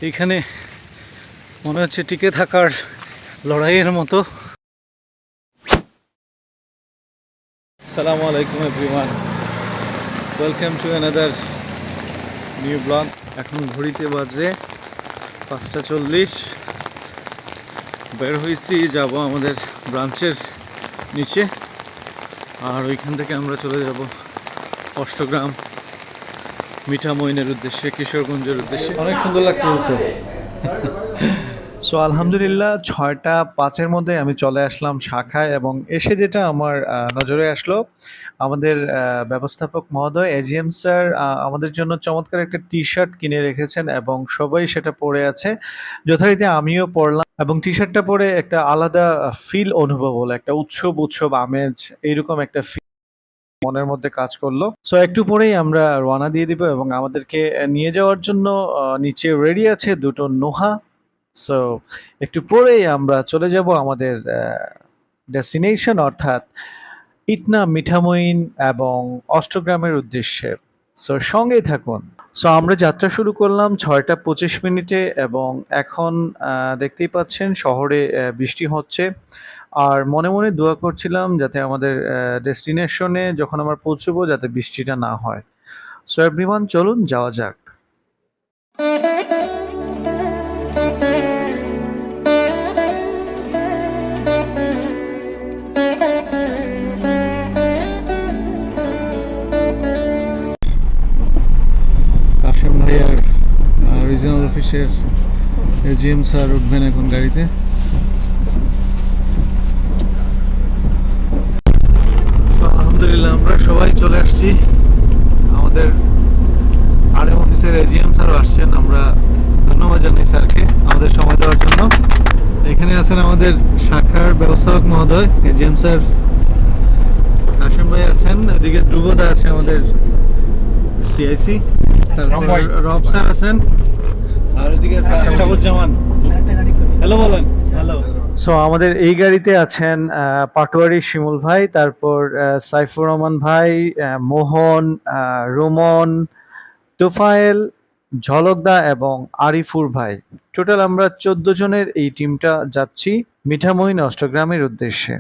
এখানে মনে হচ্ছে টিকে থাকার লড়াইয়ের মতো। আসসালামু আলাইকুম everyone, welcome to another new blog. এখন ঘড়িতে বাজে 5:40। বের হয়েছি, যাব আমাদের ব্রাঞ্চের নিচে, আর ওইখান থেকে আমরা চলে যাব অষ্টগ্রাম মিঠামইনের উদ্দেশ্যে, কিশোরগঞ্জের উদ্দেশ্যে। অনেক সুন্দর লাগতেছে। সো আলহামদুলিল্লাহ 6:05-এর মধ্যে আমি চলে আসলাম শাখায়, এবং এসে যেটা আমার নজরে আসলো, আমাদের ব্যবস্থাপক মহোদয় এজিএম স্যার আমাদের জন্য চমৎকার একটা টি শার্ট কিনে রেখেছেন, এবং সবাই সেটা পরে আছে। যথারীতি আমিও পরলাম, এবং টি শার্টটা পরে একটা আলাদা ফিল অনুভব হলো, একটা উৎসব আমেজ, এইরকম একটা ফিল মনের মধ্যে কাজ করলো। সো একটু পরেই আমরা রওনা দিয়ে দিব, এবং আমাদেরকে নিয়ে যাওয়ার জন্য নিচে রেডি আছে দুটো নোহা। সো একটু পরেই আমরা চলে যাব আমাদের ডেস্টিনেশন, অর্থাৎ ইতনা মিঠামইন এবং অষ্টগ্রামের উদ্দেশ্যে। সো সঙ্গেই থাকুন। সো আমরা যাত্রা শুরু করলাম 6:25 এবং এখন দেখতেই পাচ্ছেন শহরে বৃষ্টি হচ্ছে। আর মনে মনে দোয়া করছিলাম যাতে আমাদের ডেস্টিনেশনে যখন আমরা পৌঁছবো যাতে বৃষ্টিটা না হয়। সো এভরিওয়ান, চলুন যাওয়া যাক। কাশেম ভাইয়ার রিজিওনাল অফিসের এজিএম স্যার উঠবেন এখন গাড়িতে। আলহামদুলিল্লাহ আমরা সবাই চলে আসছি। আমাদের আরএম অফিসের এজিএম স্যারও আসছেন, আমরা ধন্যবাদ জানাই স্যারকে আমাদের সময় দেওয়ার জন্য। এখানে আছেন আমাদের শাখার ব্যবস্থাপক মহোদয় এজিএম স্যার, কাশেম ভাই আছেন, এদিকে ধ্রুবদা আছে আমাদের সিআইসি, তারপর রব স্যার আছেন, আর ওদিকে আছে আশরাফুজ্জামান। হ্যালো বলেন। হ্যালো। সো আমাদের এই গাড়িতে আছেন পাটোয়ারি শিমুল ভাই, তারপর সাইফুর রহমান ভাই, মোহন, রোমন, তোফায়েল, ঝলকদা এবং আরিফুর ভাই। টোটাল আমরা 14 জনের এই টিমটা যাচ্ছি মিঠামইন অষ্টগ্রামের উদ্দেশ্যে।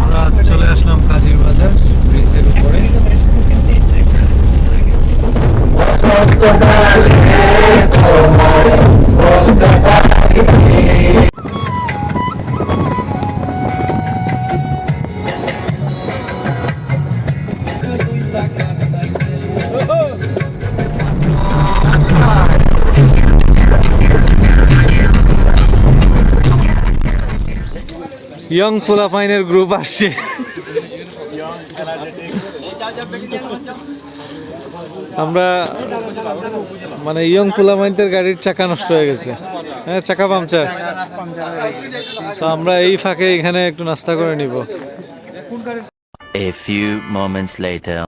আমরা চলে আসলাম কাজীর বাজার ব্রিজের উপরে। ইয়ং পোলাপাইনের গ্রুপ আসছে। আমরা মানে ইয়ং পোলাপাইনদের গাড়ির চাকা নষ্ট হয়ে গেছে, হ্যাঁ চাকা পাংচার। তো আমরা এই ফাঁকে এখানে একটু নাস্তা করে নিব। A few moments later.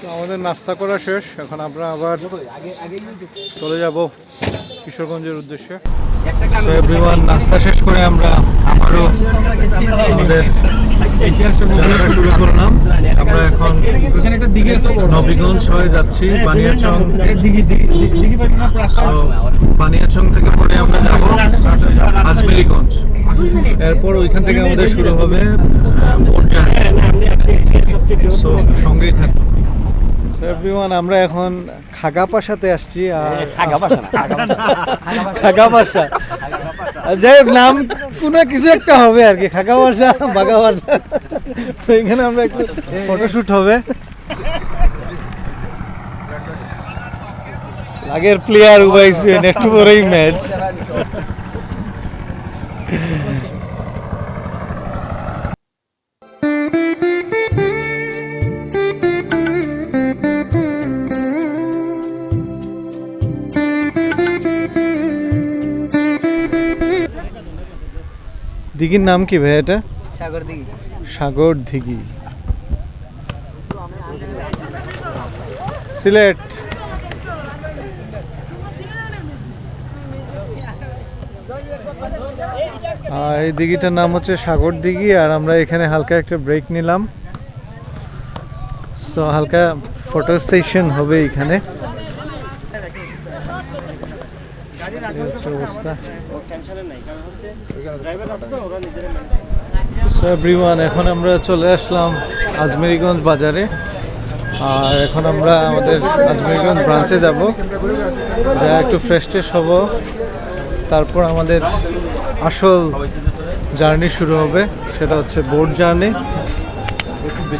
তো আমাদের নাস্তা করা শেষ, এখন আমরা আবার চলে যাব কিশোরগঞ্জের উদ্দেশ্যে। সো এভরিওয়ান, নাস্তা শেষ করে আমরা আবারও আমাদের যাত্রা শুরু করলাম। আমরা এখন নবীগঞ্জ হয়ে যাচ্ছি বানিয়াচং। বানিয়াচং থেকে পরে আমরা যাব আজমেরিগঞ্জ, এরপর ওইখান থেকে আমাদের শুরু হবে বোট জার্নি। সো সঙ্গেই থাকুন। এভরিওয়ান, আমরা এখন খাগাপাশাতে আসছি। আর খাগাপাশা, যাই হোক নাম কোনো কিছু একটা হবে আর কি, খাগাপাশা বাগাপাশা। তো এখানে আমরা একটু ফটোশুট হবে। আগের প্লেয়ার উবাইছেন, একটু পরেই ম্যাচ। দিঘির নাম কি ভাই? এটা সাগর দিঘি। সাগর দিঘি, সিলেট। এই দিঘিটার নাম হচ্ছে সাগর দিঘি, আর আমরা এখানে হালকা একটা ব্রেক নিলাম। সো হালকা ফটো সেশন হবে এখানে। সো এভরিওয়ান, এখন আমরা চলে আসলাম আজমেরিগঞ্জ বাজারে। আর এখন আমরা আমাদের আজমেরিগঞ্জ ব্রাঞ্চে যাব, যা একটু ফ্রেশ ট্রেশ হব, তারপর আমাদের আসল জার্নি শুরু হবে, সেটা হচ্ছে boat journey.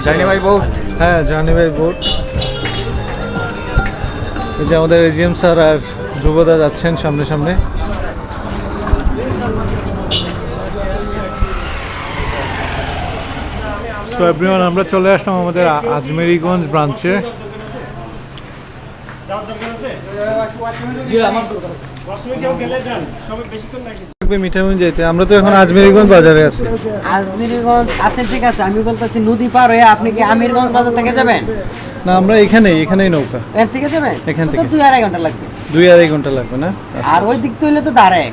Journey by boat, হ্যাঁ জার্নি বাই বোট। এই যে আমাদের এজিএম স্যার আর ধ্রুবদা যাচ্ছেন সামনে সামনে। সো এভরিওয়ান, আমরা চলে আসলাম আমাদের আজমেরিগঞ্জ ব্রাঞ্চে। মিঠামইন যেতে আমরা তো এখন আজমেরিগঞ্জ বাজারে আছি। আজমেরিগঞ্জ আছে, ঠিক আছে, আমি বলতেছি নদী পার হয়ে আপনি কি আমিরগঞ্জ বাজার থেকে যাবেন? না, আমরা এখানেই নৌকা। এর থেকে যাবেন? এখান থেকে 2-2.5 ঘন্টা লাগবে। 2-2.5 ঘন্টা লাগবে না? আর ওই দিক তো হইলে তো দাঁড়ায়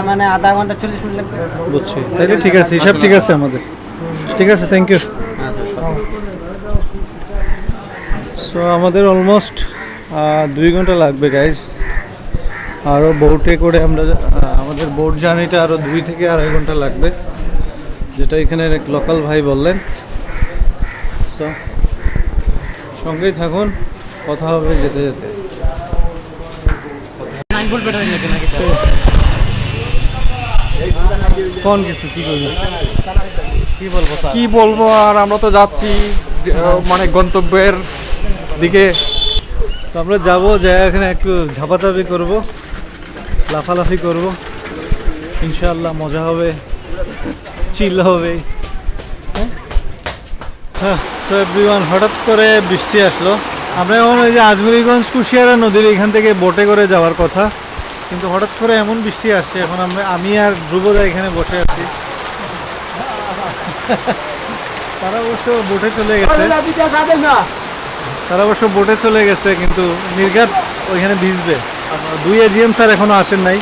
মানে আধা ঘন্টা 40 মিনিট লাগবে। বুঝছি, তাহলে ঠিক আছে, হিসাব ঠিক আছে আমাদের। ঠিক আছে, থ্যাংক ইউ। সো আমাদের অলমোস্ট 2 ঘন্টা লাগবে গাইজ। আরও বোটে করে আমরা আমাদের বোট জার্নিটা আরও 2 থেকে 2.5 ঘন্টা লাগবে, যেটা এখানে এক লোকাল ভাই বললেন। সো সঙ্গেই থাকুন, কথা হবে যেতে যেতে। কোন কিছু কি করবি, কি বলবো আর, আমরা তো যাচ্ছি মানে গন্তব্যের দিকে। তো আমরা যাবো, যাই এখানে একটু ঝাপাঝাপি করব, লাফালাফি করব, ইনশাআল্লাহ মজা হবে, চিল হবে। হ্যাঁ, সো এভরিওয়ান, হঠাৎ করে বৃষ্টি আসলো। আমরা এখন ওই যে আজমেরিগঞ্জ কুশিয়ারা নদীর এখান থেকে বোটে করে যাওয়ার কথা, কিন্তু হঠাৎ করে এমন বৃষ্টি আসছে। এখন আমি আর ধ্রুবদা এখানে বসে আছি। তারা অবশ্য বোটে চলে গেছে, কিন্তু নির্ঘাত ওইখানে ভিজবে। 2 এজিএম স্যার এখনো আসেন নাই,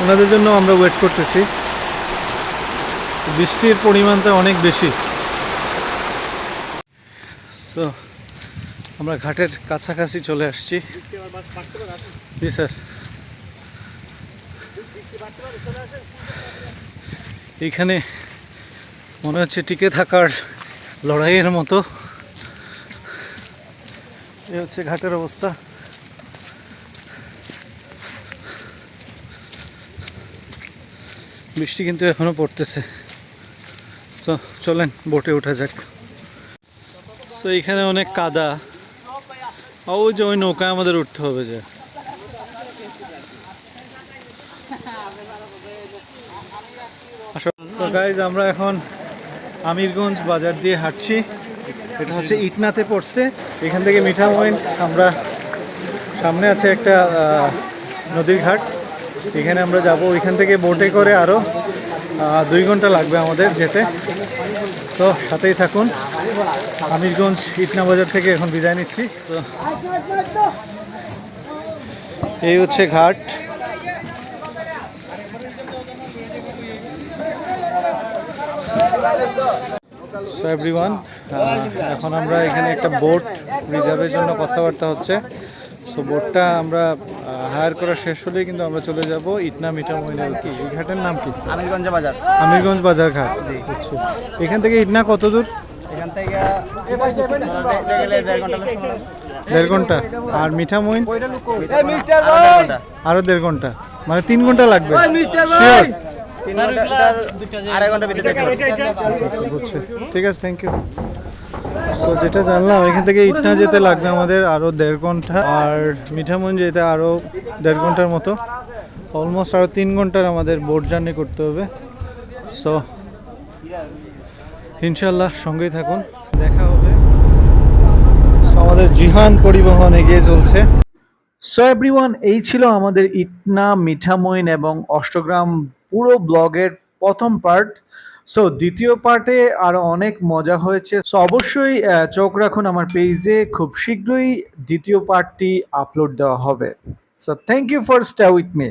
ওনাদের জন্য আমরা ওয়েট করতেছি। বৃষ্টির পরিমাণটা অনেক বেশি। সো আমরা ঘাটের কাছাকাছি চলে আসছি। জি স্যার, এইখানে মনে হচ্ছে টিকে থাকার লড়াইয়ের মতো। এই হচ্ছে ঘাটের অবস্থা। বৃষ্টি কিন্তু এখনো পড়তেছে। সো চলেন বোটে ওঠা যাক। সো এখানে অনেক কাদা, ওই যে ওই নৌকায় আমাদের উঠতে হবে। যে সো গাইজ, আমরা এখন আমিরগঞ্জ বাজার দিয়ে হাঁটছি। এটা হচ্ছে ইটনাতে পড়ছে। এখান থেকে মিঠামইন, আমরা সামনে আছে একটা নদীর ঘাট, এখানে আমরা যাব। ওইখান থেকে বোটে করে আরও 2 ঘন্টা লাগবে আমাদের যেতে। তো সাথেই থাকুন। আমিরগঞ্জ ইটনা বাজার থেকে এখন বিদায় নিচ্ছি। তো এই হচ্ছে ঘাট। সো এভরিওয়ান, এখন আমরা এখানে একটা বোট রিজার্ভের জন্য কথাবার্তা হচ্ছে। সো বোটটা আমরা হায়ার করা শেষ হলেই কিন্তু আমরা চলে যাব ইটনা মিঠামইনের। কি এই ঘাটের নাম কি? আমিরগঞ্জ বাজার। আমিরগঞ্জ বাজার ঘাট। আচ্ছা, এখান থেকে ইটনা কত দূর? এখান থেকে 1.5 ঘন্টা। আর মিঠামইন আরো 1.5 ঘন্টা, মানে 3 ঘন্টা লাগবে। Sure? 2.5 ঘন্টা ভিতরে যেতে হবে। ঠিক আছে, থ্যাংক ইউ। সো যেটা জানলাম, এখান থেকে ইটনা যেতে লাগবে আমাদের আরো 1.5 ঘন্টা, আর মিঠামইন যেতে আরো 1.5 ঘন্টার মতো। অলমোস্ট আরো 3 ঘন্টার আমাদের বোট জার্নি করতে হবে। সো ইনশাল্লাহ সঙ্গেই থাকুন, দেখা হবে। সো আমাদের জিহান পরিবহন এগিয়ে চলছে। সো এভরিওয়ান, এই ছিল আমাদের ইটনা মিঠামইন এবং অষ্টগ্রাম পুরো ব্লগের প্রথম পার্ট। সো দ্বিতীয় পার্টে আরো অনেক মজা হয়েছে। সো অবশ্যই চোখ রাখুন আমার পেজে, খুব শীঘ্রই দ্বিতীয় পার্টটি আপলোড দেওয়া হবে। So thank you for stay with me.